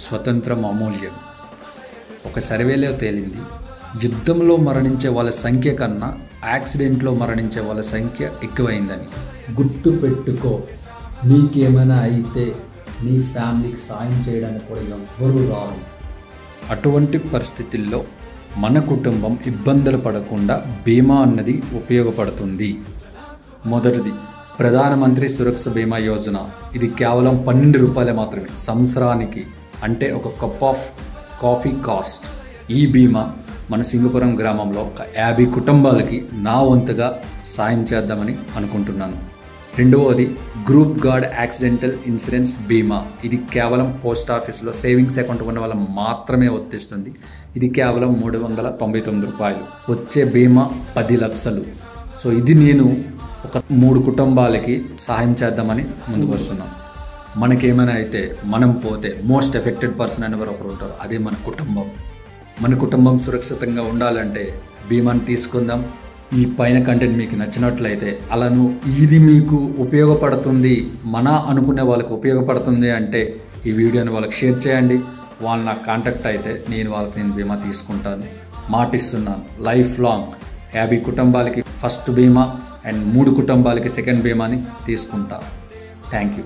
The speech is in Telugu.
స్వతంత్రం అమూల్యం. ఒక సర్వేలో తేలింది, యుద్ధంలో మరణించే వాళ్ళ సంఖ్య కన్నా యాక్సిడెంట్లో మరణించే వాళ్ళ సంఖ్య ఎక్కువైందని. గుర్తుపెట్టుకో, నీకేమైనా అయితే నీ ఫ్యామిలీకి సాయం చేయడానికి కూడా ఎవ్వరూ రారు. అటువంటి పరిస్థితుల్లో మన కుటుంబం ఇబ్బందులు పడకుండా బీమా అన్నది ఉపయోగపడుతుంది. మొదటిది ప్రధానమంత్రి సురక్ష బీమా యోజన. ఇది కేవలం 12 రూపాయలే మాత్రమే సంవత్సరానికి, అంటే ఒక కప్ ఆఫ్ కాఫీ కాస్ట్. ఈ బీమా మన సింగపురం గ్రామంలో ఒక 50 కుటుంబాలకి నా వంతుగా సాయం చేద్దామని అనుకుంటున్నాను. రెండవది గ్రూప్ గార్డ్ యాక్సిడెంటల్ ఇన్సూరెన్స్ బీమా. ఇది కేవలం పోస్ట్ ఆఫీస్లో సేవింగ్స్ అకౌంట్ ఉన్న వాళ్ళ మాత్రమే వర్తిస్తుంది. ఇది కేవలం 399 రూపాయలు. వచ్చే బీమా 10 లక్షలు. సో ఇది నేను ఒక 3 కుటుంబాలకి సహాయం చేద్దామని ముందుకు వస్తున్నాను. మనకేమైనా అయితే మనం పోతే మోస్ట్ ఎఫెక్టెడ్ పర్సన్ అని ఒకరు ఉంటారు, అదే మన కుటుంబం. మన కుటుంబం సురక్షితంగా ఉండాలంటే బీమాని తీసుకుందాం. ఈ పైన కంటెంట్ మీకు నచ్చినట్లయితే అలాను ఇది మీకు ఉపయోగపడుతుంది, మన అనుకునే వాళ్ళకి ఉపయోగపడుతుంది అంటే ఈ వీడియోని వాళ్ళకి షేర్ చేయండి. వాళ్ళు నాకు కాంటాక్ట్ అయితే నేను బీమా తీసుకుంటాను, మాటిస్తున్నాను. లైఫ్ లాంగ్ 50 కుటుంబాలకి ఫస్ట్ బీమా అండ్ 3 కుటుంబాలకి సెకండ్ బీమాని తీసుకుంటాను. Thank you.